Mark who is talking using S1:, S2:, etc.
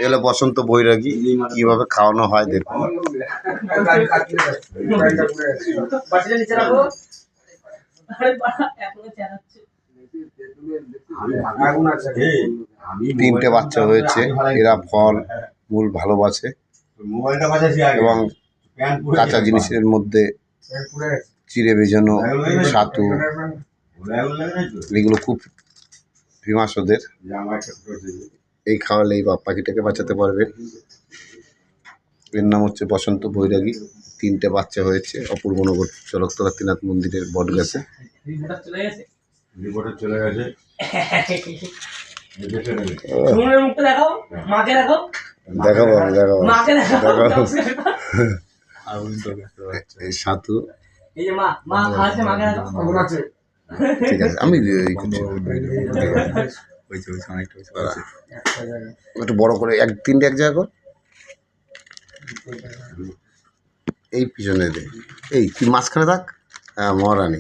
S1: এলো বসন্ত বৈরাগী, কিভাবে খাওয়ানো হয় দেখুন। তিনটে বাচ্চা হয়েছে। এরা ফল মূল ভালোবাসে এবং কাঁচা জিনিসের মধ্যে চিড়ে ভেজানো, ছাতু, এগুলো খুব ফেমাস ওদের। এই খাওয়ালে এই পাখিটাকে বাঁচাতে পারবেন। এর নাম হচ্ছে বসন্ত বৈরাগী। তিনটে বাচ্চা হয়েছে অপূর্বনগর চলকতলা ত্রিনাথ মন্দিরের বট গাছে। দেখাবো এই সাধু। ঠিক আছে, আমি একটু বড় করে তিনটে এক জায়গা কর। এই পিছনে দে, এই তুই মাঝখানে থাক। হ্যাঁ, মহারানী।